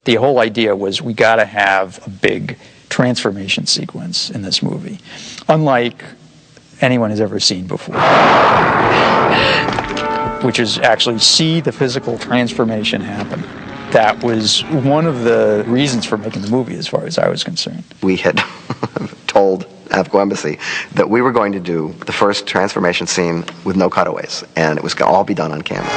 The whole idea was we got to have a big transformation sequence in this movie, unlike anyone has ever seen before, which is actually see the physical transformation happen. That was one of the reasons for making the movie, as far as I was concerned. We had told Afghan Embassy that we were going to do the first transformation scene with no cutaways, and it was going to all be done on camera.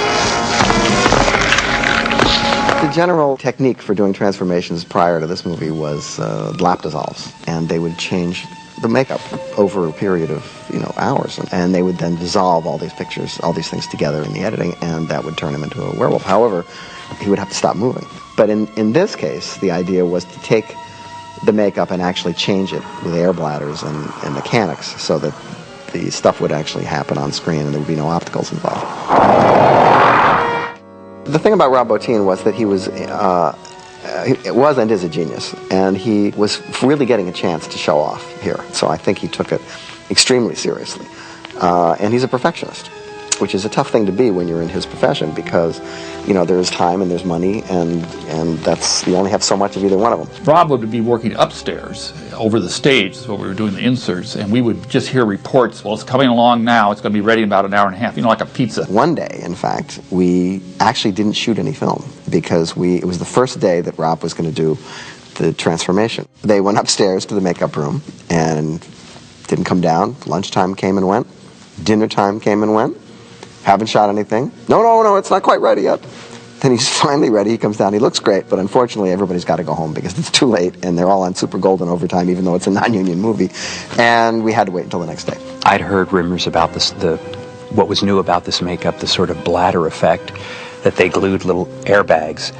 The general technique for doing transformations prior to this movie was lap dissolves, and they would change the makeup over a period of hours, and they would then dissolve all these pictures, all these things together in the editing, and that would turn him into a werewolf. However, he would have to stop moving. But in this case, the idea was to take the makeup and actually change it with air bladders and mechanics so that the stuff would actually happen on screen and there would be no opticals involved. The thing about Rob Bottin was that he was and is a genius, and he was really getting a chance to show off here. So I think he took it extremely seriously. And he's a perfectionist, which is a tough thing to be when you're in his profession, because there's time and there's money, and that's, you only have so much of either one of them. Rob would be working upstairs over the stage, so we were doing the inserts, and we would just hear reports, well, it's coming along now, it's going to be ready in about an hour and a half, like a pizza. One day, in fact, we actually didn't shoot any film because it was the first day that Rob was going to do the transformation. They went upstairs to the makeup room and didn't come down. Lunchtime came and went. Dinner time came and went. Haven't shot anything. No, it's not quite ready yet. Then he's finally ready. He comes down. He looks great, but unfortunately everybody's got to go home because it's too late, and they're all on super golden overtime, even though it's a non-union movie. And we had to wait until the next day. I'd heard rumors about what was new about this makeup, the sort of bladder effect, that they glued little airbags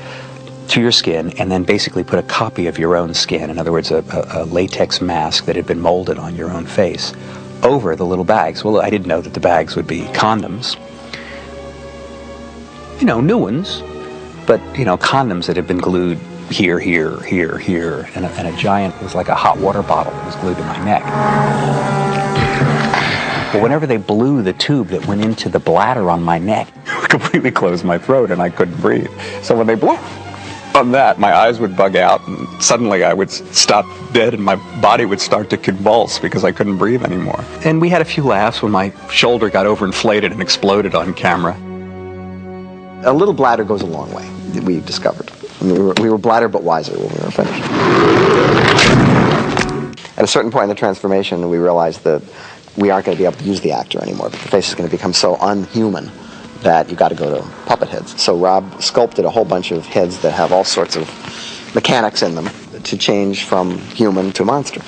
to your skin and then basically put a copy of your own skin, in other words, a latex mask that had been molded on your own face, over the little bags. Well, I didn't know that the bags would be condoms. New ones, but, condoms that had been glued here, and a giant, it was like a hot water bottle that was glued to my neck. Well, whenever they blew the tube that went into the bladder on my neck, it completely closed my throat and I couldn't breathe. So when they blew on that, my eyes would bug out, and suddenly I would stop dead and my body would start to convulse because I couldn't breathe anymore. And we had a few laughs when my shoulder got overinflated and exploded on camera. A little bladder goes a long way, we discovered. We were bladder but wiser when we were finished. At a certain point in the transformation, we realized that we aren't going to be able to use the actor anymore, but the face is going to become so unhuman that you got to go to puppet heads. So Rob sculpted a whole bunch of heads that have all sorts of mechanics in them to change from human to monster.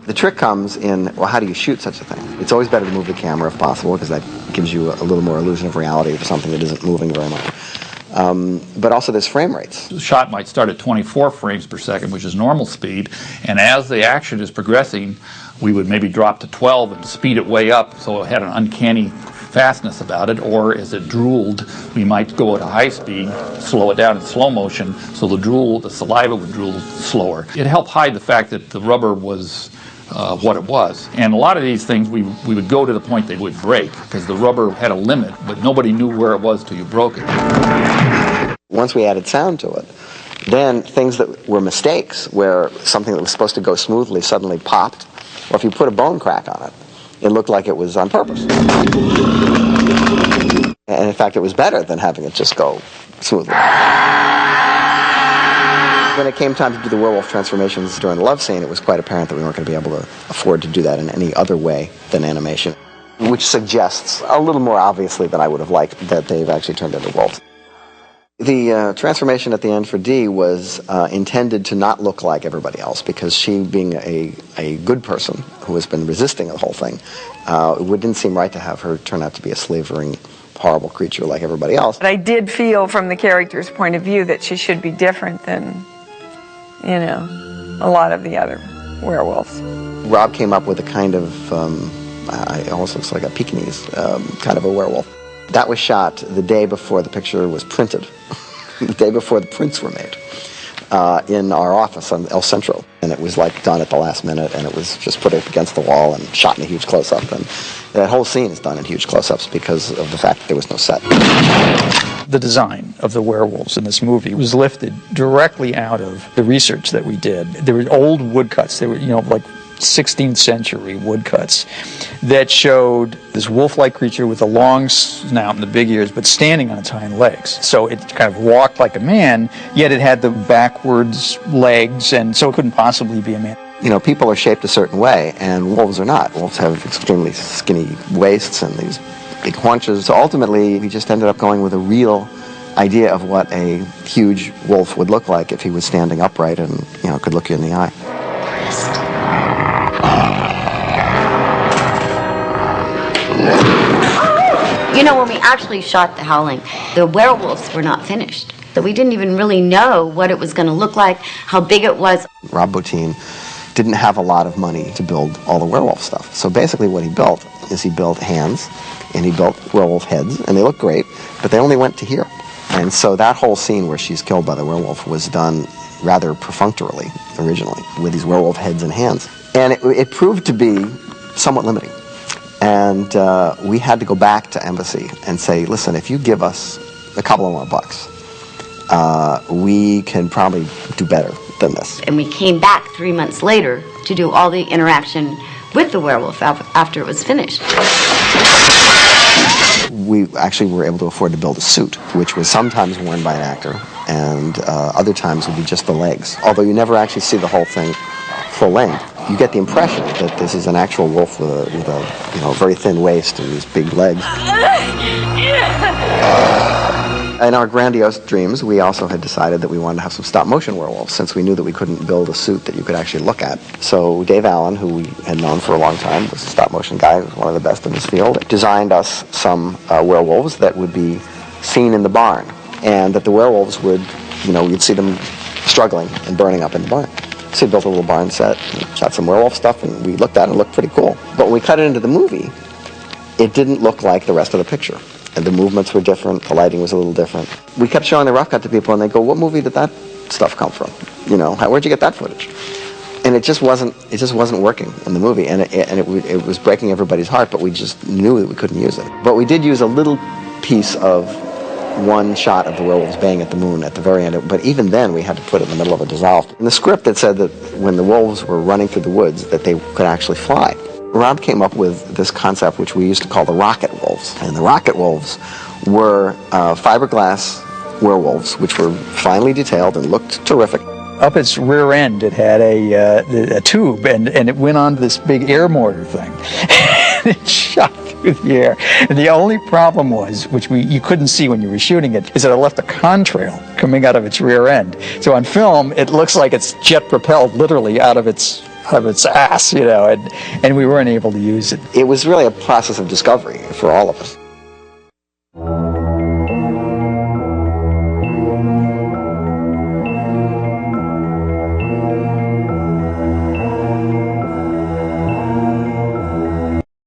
The trick comes in, well, how do you shoot such a thing? It's always better to move the camera if possible, because that gives you a little more illusion of reality for something that isn't moving very much. But also there's frame rates. The shot might start at 24 frames per second, which is normal speed, and as the action is progressing, we would maybe drop to 12 and speed it way up so it had an uncanny fastness about it, or as it drooled, we might go at a high speed, slow it down in slow motion, so the saliva would drool slower. It helped hide the fact that the rubber was what it was. And a lot of these things, we would go to the point they would break, because the rubber had a limit, but nobody knew where it was till you broke it. Once we added sound to it, then things that were mistakes, where something that was supposed to go smoothly suddenly popped, or if you put a bone crack on it, it looked like it was on purpose. And in fact, it was better than having it just go smoothly. When it came time to do the werewolf transformations during the love scene, it was quite apparent that we weren't going to be able to afford to do that in any other way than animation, which suggests, a little more obviously than I would have liked, that they've actually turned into wolves. The transformation at the end for Dee was intended to not look like everybody else, because she, being a good person who has been resisting the whole thing, it didn't seem right to have her turn out to be a slavering, horrible creature like everybody else. But I did feel from the character's point of view that she should be different than, a lot of the other werewolves. Rob came up with a kind of, it almost looks like a Pekingese kind of a werewolf. That was shot the day before the picture was printed, the day before the prints were made. in our office on El Centro. And it was like done at the last minute, and it was just put up against the wall and shot in a huge close-up. And that whole scene is done in huge close-ups because of the fact that there was no set. The design of the werewolves in this movie was lifted directly out of the research that we did. There were old woodcuts. They were, like 16th century woodcuts that showed this wolf-like creature with a long snout and the big ears, but standing on its hind legs. So it kind of walked like a man, yet it had the backwards legs, and so it couldn't possibly be a man. People are shaped a certain way, and wolves are not. Wolves have extremely skinny waists and these big haunches. So ultimately, we just ended up going with a real idea of what a huge wolf would look like if he was standing upright and, could look you in the eye. When we actually shot The Howling, the werewolves were not finished. So we didn't even really know what it was going to look like, how big it was. Rob Bottin didn't have a lot of money to build all the werewolf stuff. So basically what he built is he built hands, and he built werewolf heads, and they look great, but they only went to here. And so that whole scene where she's killed by the werewolf was done rather perfunctorily, originally, with these werewolf heads and hands. And it proved to be somewhat limiting. And we had to go back to Embassy and say, listen, if you give us a couple of more bucks, we can probably do better than this. And we came back 3 months later to do all the interaction with the werewolf after it was finished. We actually were able to afford to build a suit, which was sometimes worn by an actor, and other times would be just the legs. Although you never actually see the whole thing full length, you get the impression that this is an actual wolf with a very thin waist and these big legs. In our grandiose dreams, we also had decided that we wanted to have some stop-motion werewolves, since we knew that we couldn't build a suit that you could actually look at. So Dave Allen, who we had known for a long time, was a stop-motion guy, was one of the best in his field, designed us some werewolves that would be seen in the barn, and that the werewolves would, you'd see them struggling and burning up in the barn. So he built a little barn set, and shot some werewolf stuff, and we looked at it and it looked pretty cool. But when we cut it into the movie, it didn't look like the rest of the picture. And the movements were different, the lighting was a little different. We kept showing the rough cut to people, and they go, what movie did that stuff come from? Where'd you get that footage? And it just wasn't working in the movie, and it was breaking everybody's heart, but we just knew that we couldn't use it. But we did use a little piece of one shot of the werewolves baying at the moon at the very end, but even then we had to put it in the middle of a dissolve. In the script it said that when the wolves were running through the woods that they could actually fly. Rob came up with this concept which we used to call the rocket wolves, and the rocket wolves were fiberglass werewolves which were finely detailed and looked terrific. Up its rear end it had a tube, and it went on this big air mortar thing. It shot through the air. And the only problem was, which you couldn't see when you were shooting it, is that it left a contrail coming out of its rear end. So on film, it looks like it's jet propelled literally out of its ass, and we weren't able to use it. It was really a process of discovery for all of us.